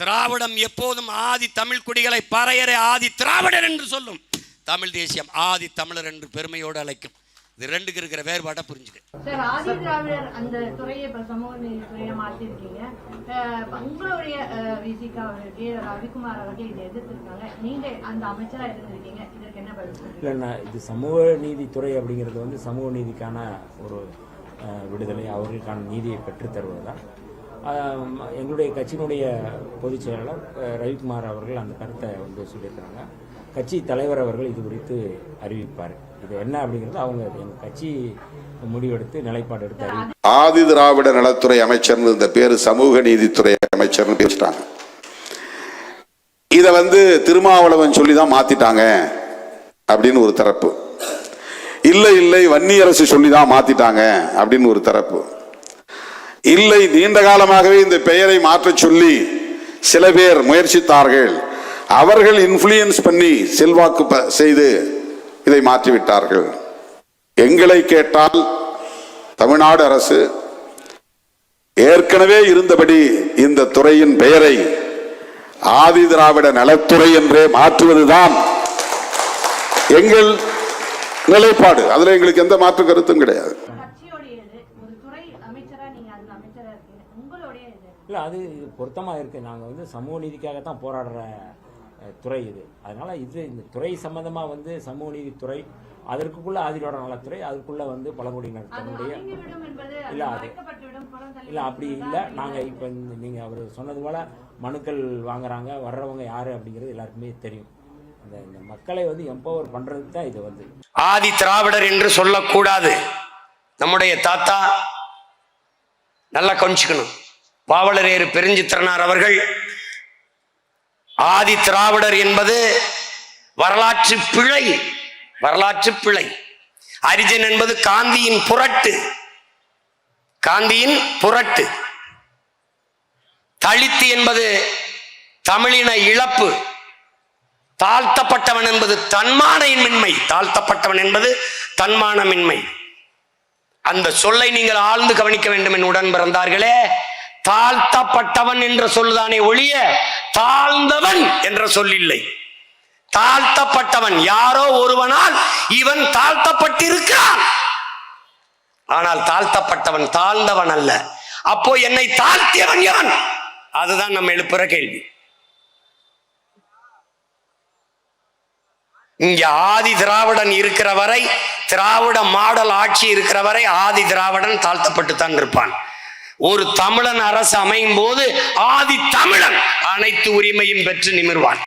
திராவிடம் எப்போதும் ஆதி தமிழ் குடிகளை பறையறை ஆதி திராவிடர் என்று சொல்லும். தமிழ் தேசியம் ஆதி தமிழர் என்று பெருமையோடு அழைக்கும். இது ரெண்டுக்கு இருக்கிற வேறுபாட்டை புரிஞ்சுக்க. சார், ஆதி திராவிடர் அந்த துறையை இப்ப சமூக நீதி துறையை மாற்றிருக்கீங்க. உங்களுடைய விசிகா அவர்களுக்கு ரவிக்குமார் அவர்கள் இதை எதிர்த்திருக்காங்க. நீங்க அந்த அமைச்சரா இருந்திருக்கீங்க, இதற்கு என்ன பதில்? இல்லைண்ணா, இது சமூக நீதித்துறை அப்படிங்கிறது வந்து சமூக நீதிக்கான ஒரு விடுதலை, அவர்களுக்கான நீதியை பெற்றுத்தருவது தான். எங்களுடைய கட்சியினுடைய பொதுச் செயலாளர் ரவிக்குமார் அவர்கள் அந்த கருத்தை வந்து சொல்லியிருக்கிறாங்க. கட்சி தலைவர் அவர்கள் இது குறித்து அறிவிப்பார். இது என்ன அப்படிங்கிறது அவங்க எங்கள் கட்சி முடிவெடுத்து நிலைப்பாடு எடுத்து அறிவிப்பார். ஆதி திராவிட நலத்துறை அமைச்சர் இந்த பேரு சமூக நீதித்துறை அமைச்சர்னு பேசிட்டாங்க. இதை வந்து திருமாவளவன் சொல்லிதான் மாத்திட்டாங்க அப்படின்னு ஒரு தரப்பு, இல்லை வன்னியரசு சொல்லிதான் மாத்திட்டாங்க அப்படின்னு ஒரு தரப்பு, இல்லை நீண்ட காலமாகவே இந்த பெயரை மாற்ற சொல்லி சில பேர் முயற்சித்தார்கள், அவர்கள் இன்ஃப்ளூயன்ஸ் பண்ணி செல்வாக்கு செய்து இதை மாற்றிவிட்டார்கள். எங்களை கேட்டால் தமிழ்நாடு அரசு ஏற்கனவே இருந்தபடி இந்த துறையின் பெயரை ஆதி திராவிட நலத்துறை என்றே மாற்றுவதுதான் எங்கள் நிலைப்பாடு. அதுல எங்களுக்கு எந்த மாற்று கருத்தும் கிடையாது. இல்லை, அது பொருத்தமாக இருக்குது. நாங்கள் வந்து சமூக நீதிக்காகத்தான் போராடுற துறை இது. அதனால் இந்த துறை சம்பந்தமாக வந்து சமூக நீதித்துறை, அதற்குள்ள ஆதிதிராவிட நலத்துறை, அதுக்குள்ளே வந்து பழங்குடியினர் தன்னுடைய இல்லை அப்படி இல்லை. நாங்கள் இப்போ நீங்கள் அவர் சொன்னது போல் மனுக்கள் வாங்குறாங்க, வர்றவங்க யார் அப்படிங்கிறது எல்லாருக்குமே தெரியும். இந்த மக்களை வந்து எம்பவர் பண்ணுறதுக்கு தான் இது வந்து ஆதி திராவிடர் என்று சொல்லக்கூடாது. நம்முடைய தாத்தா நல்லா கொஞ்சிக்கணும். பாவலரேறு பெருஞ்சித்திரனார் அவர்கள் ஆதி திராவிடர் என்பது வரலாற்று பிழை. அரிஜன் என்பது காந்தியின் புரட்டு. தலித்து என்பது தமிழின இழப்பு. தாழ்த்தப்பட்டவன் என்பது தன்மானமின்மை. அந்த சொல்லை நீங்கள் ஆழ்ந்து கவனிக்க வேண்டும். என் உடன் பிறந்தார்களே, தாழ்த்தப்பட்டவன் என்ற சொல்லுதானே ஒழிய தாழ்ந்தவன் என்ற சொல் இல்லை. தாழ்த்தப்பட்டவன் யாரோ ஒருவனால் இவன் தாழ்த்தப்பட்டிருக்கிறான். ஆனால் தாழ்த்தப்பட்டவன் தாழ்ந்தவன் அல்ல. அப்போ என்னை தாழ்த்தியவன் எவன்? அதுதான் நம்ம எழுப்புற கேள்வி. இங்க ஆதி திராவிடன் இருக்கிற வரை, திராவிட மாடல் ஆட்சி இருக்கிற வரை ஆதி திராவிடன் தாழ்த்தப்பட்டுத்தான் இருப்பான். ஒரு தமிழன் அரசு அமையும் போது ஆதி தமிழன் அனைத்து உரிமையும் பெற்று நிமிர்வான்.